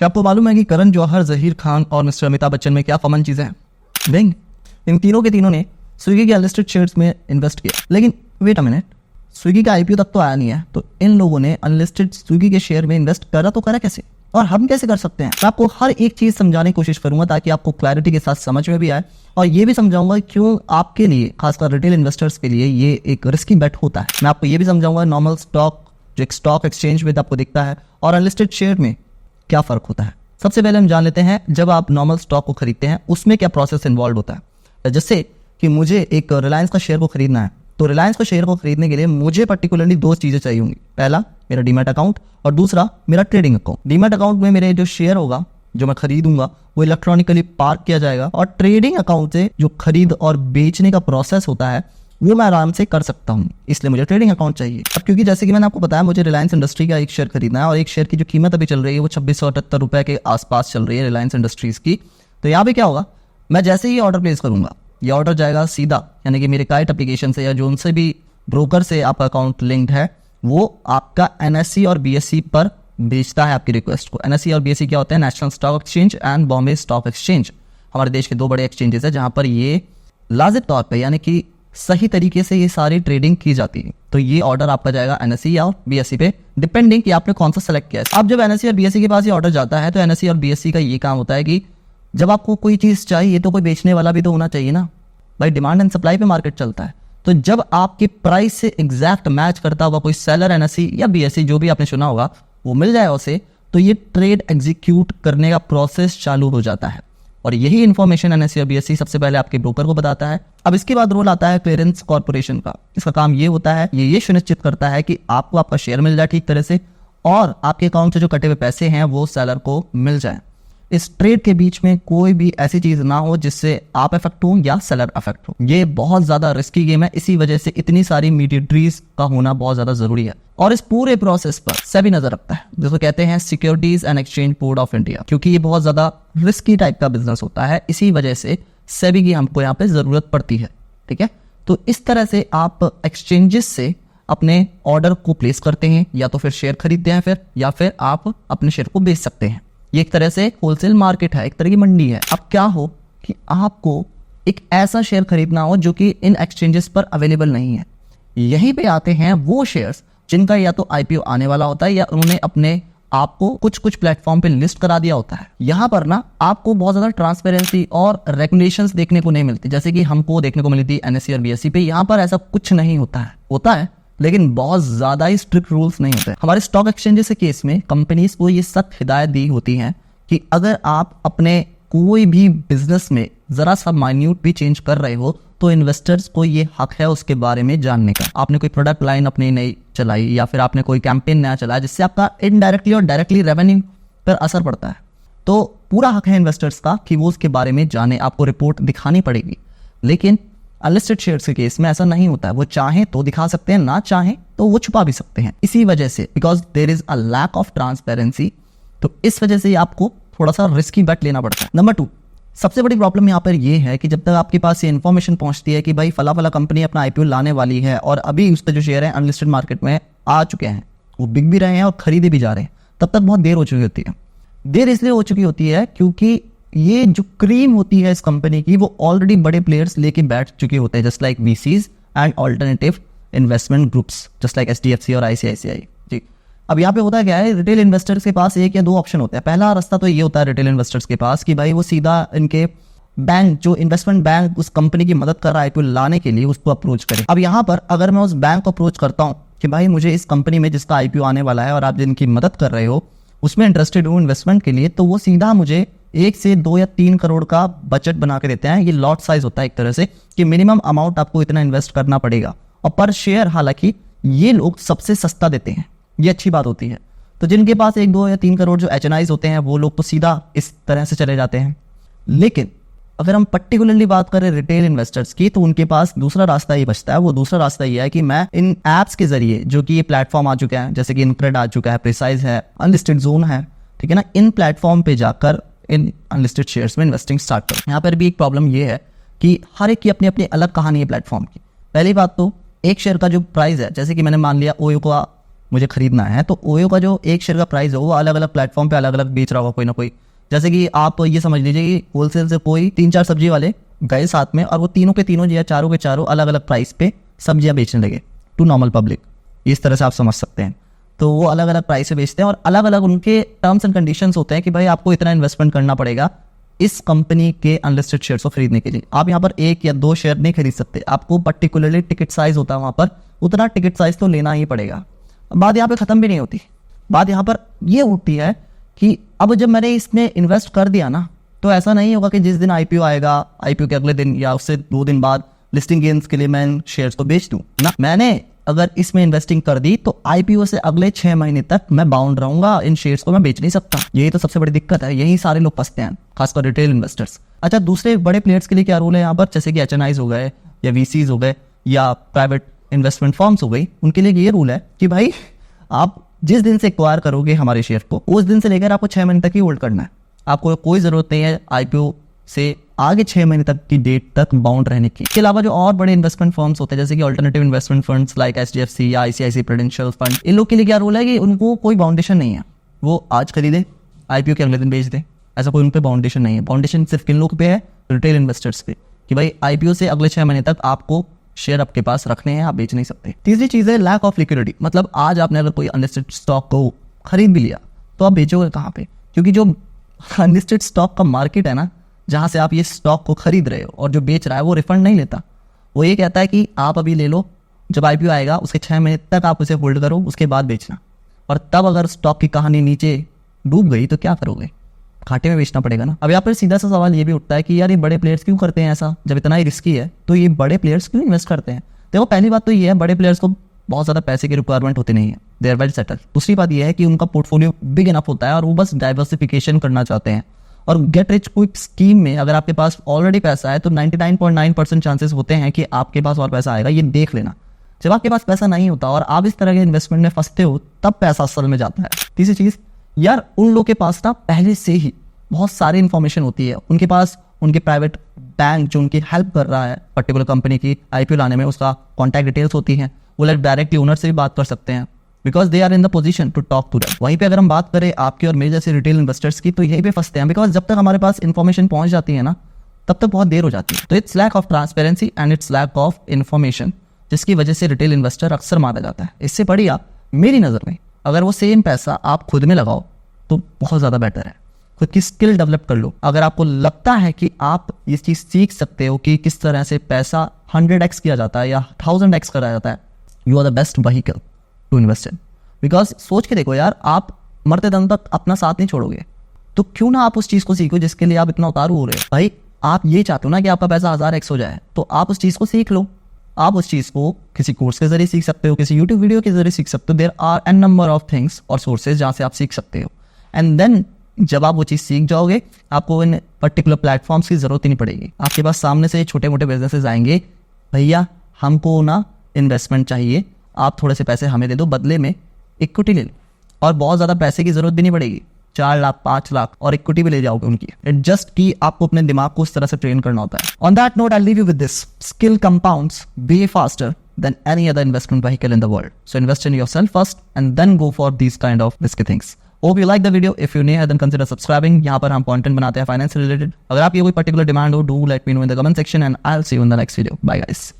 क्या आपको मालूम है कि करण जौहर, जहीर खान और मिस्टर अमिताभ बच्चन में क्या कॉमन चीजें हैं? बिंग। इन तीनों के तीनों ने स्विगी के अनलिस्टेड शेयर्स में इन्वेस्ट किया। लेकिन वेट अ मिनट, स्विगी का आईपीओ तक तो आया नहीं है, तो इन लोगों ने अनलिस्टेड स्विगी के शेयर में इन्वेस्ट करा तो करा कैसे, और हम कैसे कर सकते हैं? मैं आपको हर एक चीज समझाने की कोशिश करूंगा ताकि आपको क्लैरिटी के साथ समझ में भी आए, और ये भी समझाऊंगा क्यों आपके लिए, खासकर रिटेल इन्वेस्टर्स के लिए, ये एक रिस्की बेट होता है। मैं आपको ये भी समझाऊंगा नॉर्मल स्टॉक, जो एक स्टॉक एक्सचेंज में आपको दिखता है, और अनलिस्टेड शेयर में क्या फर्क होता है। सबसे पहले हम जान लेते हैं, जब आप नॉर्मल स्टॉक को खरीदते हैं उसमें क्या प्रोसेस इन्वॉल्व होता है। जैसे कि मुझे एक रिलायंस का शेयर को खरीदना है, तो रिलायंस का शेयर को खरीदने के लिए मुझे पर्टिकुलरली दो चीजें चाहिए होंगी। पहला मेरा डीमैट अकाउंट, और दूसरा मेरा ट्रेडिंग अकाउंट। डीमैट अकाउंट में मेरे जो शेयर होगा, जो मैं खरीदूंगा, वो इलेक्ट्रॉनिकली पार्क किया जाएगा, और ट्रेडिंग अकाउंट से जो खरीद और बेचने का प्रोसेस होता है वो मैं आराम से कर सकता हूँ, इसलिए मुझे ट्रेडिंग अकाउंट चाहिए। अब क्योंकि जैसे कि मैंने आपको बताया, मुझे रिलायंस इंडस्ट्री का एक शेयर खरीदना है, और एक शेयर की जो कीमत अभी चल रही है वो 2678 रुपए के आसपास चल रही है रिलायंस इंडस्ट्रीज की। तो यहाँ पे क्या होगा, मैं जैसे ही ऑर्डर प्लेस करूंगा, ये ऑर्डर जाएगा सीधा, यानी कि मेरे काइट एप्लीकेशन से या जो उनसे भी ब्रोकर से आपका अकाउंट लिंक्ड है, वो आपका एनएससी और बीएससी पर भेजता है आपकी रिक्वेस्ट को। एनएससी और बीएससी क्या होता है? National stock exchange and Bombay stock exchange. हमारे देश के दो बड़े एक्सचेंजेस है जहां पर ये लाजिम तौर पे, यानी कि सही तरीके से ये सारी ट्रेडिंग की जाती है। तो ये ऑर्डर आपका जाएगा एनएससी या बीएससी पे, डिपेंडिंग कि आपने कौन सा सेलेक्ट किया है। अब जब एनएससी और बीएससी के पास ये ऑर्डर जाता है, तो एनएससी और बीएससी का ये काम होता है कि जब आपको कोई चीज चाहिए तो कोई बेचने वाला भी तो होना चाहिए ना भाई। डिमांड एंड सप्लाई पे मार्केट चलता है। तो जब आपके प्राइस से एग्जैक्ट मैच करता हुआ कोई सेलर एनएससी या बीएससी, जो भी आपने चुना होगा, वो मिल जाए उसे, तो ये ट्रेड एग्जीक्यूट करने का प्रोसेस चालू हो जाता है। और यही इंफॉर्मेशन एनएससी और बीएससी सबसे पहले आपके ब्रोकर को बताता है। अब इसके बाद रोल आता है क्लियरेंस कॉर्पोरेशन का। इसका काम ये होता है, ये सुनिश्चित करता है कि आपको आपका शेयर मिल जाए ठीक तरह से, और आपके अकाउंट से जो कटे हुए पैसे हैं वो सेलर को मिल जाए। इस ट्रेड के बीच में कोई भी ऐसी चीज ना हो जिससे आप इफेक्ट हो या सेलर इफेक्ट हो। ये बहुत ज्यादा रिस्की गेम है, इसी वजह से इतनी सारी मीडिएटरीज का होना बहुत ज्यादा जरूरी है। और इस पूरे प्रोसेस पर सेबी नजर रखता है, जिसको कहते हैं securities and exchange board of India, क्योंकि ये बहुत ज्यादा रिस्की टाइप का बिजनेस होता है। इसी वजह से सेबी की हमको यहाँ पे जरूरत पड़ती है। ठीक है, तो इस तरह से आप एक्सचेंजेस से अपने ऑर्डर को प्लेस करते हैं, या तो फिर शेयर खरीदते हैं या फिर आप अपने शेयर को बेच सकते हैं। ये एक तरह से होलसेल मार्केट है, एक तरह की मंडी है। अब क्या हो कि आपको एक ऐसा शेयर खरीदना हो जो कि इन एक्सचेंजेस पर अवेलेबल नहीं है। यहीं पे आते हैं वो शेयर्स जिनका या तो आईपीओ आने वाला होता है, या उन्होंने अपने आपको कुछ प्लेटफॉर्म पे लिस्ट करा दिया होता है। यहाँ पर ना आपको बहुत ज्यादा ट्रांसपेरेंसी और रेगुलेशंस देखने को नहीं मिलती, जैसे कि हमको देखने को मिली थी एनएससी और बीएससी पे। यहाँ पर ऐसा कुछ नहीं होता है, लेकिन बहुत ज्यादा ही स्ट्रिक्ट रूल्स नहीं होते। हमारे स्टॉक एक्सचेंजेस के केस में कंपनीज को ये सख्त हिदायत दी होती है कि अगर आप अपने कोई भी बिजनेस में जरा सा माइन्यूट भी चेंज कर रहे हो, तो इन्वेस्टर्स को ये हक है उसके बारे में जानने का। आपने कोई प्रोडक्ट लाइन अपनी नई चलाई, या फिर आपने कोई कैंपेन नया चलाया जिससे आपका इनडायरेक्टली और डायरेक्टली रेवेन्यू पर असर पड़ता है, तो पूरा हक है इन्वेस्टर्स का कि वो उसके बारे में जाने। आपको रिपोर्ट दिखानी पड़ेगी। लेकिन अनलिस्टेड शेयर्स के केस में ऐसा नहीं होता है। वो चाहें तो दिखा सकते हैं, ना चाहें तो वो छुपा भी सकते हैं। इसी वजह से, because there is a lack of transparency, तो इस वजह से आपको थोड़ा सा रिस्की बेट लेना पड़ता है। नंबर 2, सबसे बड़ी प्रॉब्लम यहाँ पर ये है कि जब तक आपके पास ये इन्फॉर्मेशन पहुंचती है कि भाई फला कंपनी अपना आईपीओ लाने वाली है, और अभी उसके जो शेयर है अनलिस्टेड मार्केट में आ चुके हैं, वो बिक भी रहे हैं और खरीदे भी जा रहे हैं, तब तक बहुत देर हो चुकी होती है। देर इसलिए हो चुकी होती है क्योंकि ये जो क्रीम होती है इस कंपनी की, वो ऑलरेडी बड़े प्लेयर्स लेके बैठ चुके होते हैं, just like VCs and alternative investment groups, just like HDFC और आईसीआईसीआई। जी, अब यहाँ पे होता क्या है, रिटेल इन्वेस्टर्स के पास एक या दो ऑप्शन होते हैं। पहला रास्ता तो ये होता है रिटेल इन्वेस्टर्स के पास कि भाई वो सीधा इनके बैंक, जो इन्वेस्टमेंट बैंक उस कंपनी की मदद कर रहा है आईपीओ लाने के लिए, उसको अप्रोच करें। अब यहाँ पर अगर मैं उस बैंक को अप्रोच करता हूँ कि भाई मुझे इस कंपनी में जिसका आईपीओ आने वाला है और आप जिनकी मदद कर रहे हो उसमें इंटरेस्टेड हूँ इन्वेस्टमेंट के लिए, तो वो सीधा मुझे 1 से 2 या 3 करोड़ का बजट बना के देते हैं। ये लॉट साइज होता है एक तरह से, कि मिनिमम अमाउंट आपको इतना इन्वेस्ट करना पड़ेगा, और पर शेयर हालांकि ये लोग सबसे सस्ता देते हैं। ये अच्छी बात होती है। तो जिनके पास 1, 2 या 3 करोड़ जो एचएनआईज होते हैं, वो लोग तो सीधा इस तरह से चले जाते हैं। लेकिन अगर हम पर्टिकुलरली बात करें रिटेल इन्वेस्टर्स की, तो उनके पास दूसरा रास्ता ही बचता है। वो दूसरा रास्ता ये है कि मैं इन एप्स के जरिए, जो कि ये प्लेटफॉर्म आ चुके हैं, जैसे कि इनक्रेड आ चुका है, प्रिसाइज है, अनलिस्टेड जोन है, ठीक है ना, इन प्लेटफॉर्म पे जाकर इन अनलिस्टेड शेयर्स में इन्वेस्टिंग स्टार्ट करो। यहाँ पर भी एक प्रॉब्लम ये है कि हर एक की अपनी अपनी अलग कहानी है प्लेटफॉर्म की। पहली बात तो एक शेयर का जो प्राइस है, जैसे कि मैंने मान लिया ओयो का मुझे खरीदना है, तो ओयो का जो एक शेयर का प्राइस है वो अलग अलग प्लेटफॉर्म पे अलग अलग बेच रहा होगा कोई ना कोई। जैसे कि आप ये समझ लीजिए कि होलसेल से कोई 3-4 सब्जी वाले गए साथ में और वो तीनों के तीनों या चारों के चारों अलग अलग प्राइस पे सब्जियां बेचने लगे टू नॉर्मल पब्लिक। इस तरह से आप समझ सकते हैं। तो वो अलग अलग प्राइस पे बेचते हैं और अलग अलग उनके टर्म्स एंड कंडीशंस होते हैं कि भाई आपको इतना इन्वेस्टमेंट करना पड़ेगा इस कंपनी के अनलिस्टेड शेयर्स को खरीदने के लिए। आप यहाँ पर 1 या 2 शेयर नहीं खरीद सकते, आपको पर्टिकुलरली टिकट साइज होता है वहाँ पर, उतना टिकट साइज तो लेना ही पड़ेगा। बात यहाँ पे ख़त्म भी नहीं होती। बात यहाँ पर ये उठती है कि अब जब मैंने इसमें इन्वेस्ट कर दिया ना, तो ऐसा नहीं होगा कि जिस दिन IPO आएगा, IPO के अगले दिन या उससे 2 दिन बाद लिस्टिंग गेन्स के लिए मैं शेयर्स को बेच दूँ ना। मैंने अगर इसमें इन्वेस्टिंग कर दी तो IPO से अगले 6 महीने तक मैं बाउंड रहूंगा, इन शेयर्स को मैं बेच नहीं सकता। यही तो सबसे बड़ी दिक्कत है, यही सारे लोग फंसते हैं, खासकर रिटेल इन्वेस्टर्स। अच्छा, दूसरे बड़े प्लेयर्स के लिए क्या रूल है यहाँ पर, जैसे कि HNIs हो गए या VCs हो गए या प्राइवेट इन्वेस्टमेंट फर्म्स हो गई, उनके लिए ये रूल है कि भाई आप जिस दिन से एक्वायर करोगे हमारे शेयर को, उस दिन से लेकर आपको 6 महीने तक ही होल्ड करना है। आपको कोई जरूरत नहीं है IPO से आगे 6 महीने तक की डेट तक बाउंड रहने की। इसके अलावा जो और बड़े इन्वेस्टमेंट फर्म्स होते हैं जैसे कि alternative investment funds like HDFC या ICICI प्रूडेंशियल फंड, इन लोग के लिए क्या रूल है कि उनको कोई बाउंडेशन नहीं है। वो आज खरीदे, IPO के अगले दिन बेच दे, ऐसा कोई उन पर बाउंडेशन नहीं है। बाउंडेशन सिर्फ किन लोग पे है, रिटेल इन्वेस्टर्स पे, कि भाई IPO से अगले 6 महीने तक आपको शेयर आपके पास रखने हैं, आप बेच नहीं सकते। तीसरी चीज है लैक ऑफ लिक्विडिटी। मतलब आज आपने अगर कोई अनलिस्टेड स्टॉक को खरीद भी लिया तो आप बेचोगे कहाँ पे, क्योंकि जो अनलिस्टेड स्टॉक का मार्केट है ना, जहाँ से आप ये स्टॉक को खरीद रहे हो और जो बेच रहा है वो रिफंड नहीं लेता। वो ये कहता है कि आप अभी ले लो, जब IPO आएगा उसके 6 महीने तक आप उसे होल्ड करो, उसके बाद बेचना। और तब अगर स्टॉक की कहानी नीचे डूब गई तो क्या करोगे, घाटे में बेचना पड़ेगा ना। अब यहाँ पर सीधा सा सवाल ये भी उठता है कि यार ये बड़े प्लेयर्स क्यों करते हैं ऐसा, जब इतना ही रिस्की है तो ये बड़े प्लेयर्स क्यों इन्वेस्ट करते हैं। देखो, पहली बात तो ये है, बड़े प्लेयर्स को बहुत ज़्यादा पैसे की रिक्वायरमेंट होती नहीं है, दे आर वेल सेटल। दूसरी बात ये है कि उनका पोर्टफोलियो बिग इनफ होता है और वो बस डाइवर्सिफिकेशन करना चाहते हैं। और गेट रिच क्विक स्कीम में अगर आपके पास ऑलरेडी पैसा है तो 99.9% चांसेस होते हैं कि आपके पास और पैसा आएगा, ये देख लेना। जब आपके पास पैसा नहीं होता और आप इस तरह के इन्वेस्टमेंट में फंसते हो, तब पैसा असल में जाता है। तीसरी चीज़, यार उन लोगों के पास ना पहले से ही बहुत सारी इन्फॉर्मेशन होती है। उनके पास उनके प्राइवेट बैंक जो उनकी हेल्प कर रहा है पर्टिकुलर कंपनी की IPO लाने में, उसका कॉन्टैक्ट डिटेल्स होती हैं। वो लोग डायरेक्टली ओनर से भी बात कर सकते हैं because they are in the position to talk to them. वहीं पे अगर हम बात करें आपके और मेरे जैसे रिटेल इन्वेस्टर्स की, तो यहीं पे फंसते हैं बिकॉज जब तक हमारे पास इन्फॉर्मेशन पहुंच जाती है ना, तब तक बहुत देर हो जाती है। तो it's lack of transparency and it's lack of information, जिसकी वजह से रिटेल इन्वेस्टर अक्सर मारा जाता है। इससे बढ़िया मेरी नज़र में अगर वो सेम पैसा आप खुद में लगाओ तो बहुत ज़्यादा बेटर है। खुद की स्किल डेवलप कर लो। अगर आपको लगता है कि आप ये चीज़ सीख सकते हो कि किस तरह से पैसा 100x किया जाता है या 1000x करा जाता है, you are the best vehicle to invest in. Because सोच के देखो यार, आप मरते दम तक अपना साथ नहीं छोड़ोगे, तो क्यों ना आप उस चीज़ को सीखो जिसके लिए आप इतना उतारू हो रहे हो। भाई आप ये चाहते हो ना कि आपका पैसा 1000x हो जाए, तो आप उस चीज़ को सीख लो। आप उस चीज़ को किसी कोर्स के जरिए सीख सकते हो, किसी यूट्यूब वीडियो के जरिए सीख सकते हो। There are an number of things और सोर्सेज जहाँ से आप सीख सकते हो। एंड देन जब आप वो चीज़ सीख जाओगे, आपको इन पर्टिकुलर प्लेटफॉर्म्स की जरूरत ही नहीं पड़ेगी। आपके पास सामने से छोटे मोटे बिजनेसेस आएंगे, भैया हमको ना इन्वेस्टमेंट चाहिए, आप थोड़े से पैसे हमें दे दो, बदले में इक्विटी ले लो। और बहुत ज़्यादा पैसे की जरूरत भी नहीं पड़ेगी, 4 लाख 5 लाख और इक्विटी भी ले जाओगे उनकी। इट जस्ट कि आपको अपने दिमाग को उस तरह से ट्रेन करना होता है। On that note I leave you with this, skill compounds way faster than any other investment vehicle in the world. So invest in yourself first and then go for these kind of risky things. Hope you like the video. If you new then consider subscribing. यहाँ पर हम content बनाते हैं finance related. अगर आपकी कोई particular demand हो, do let me know in the comment section and I'll see you in the next video. Bye guys.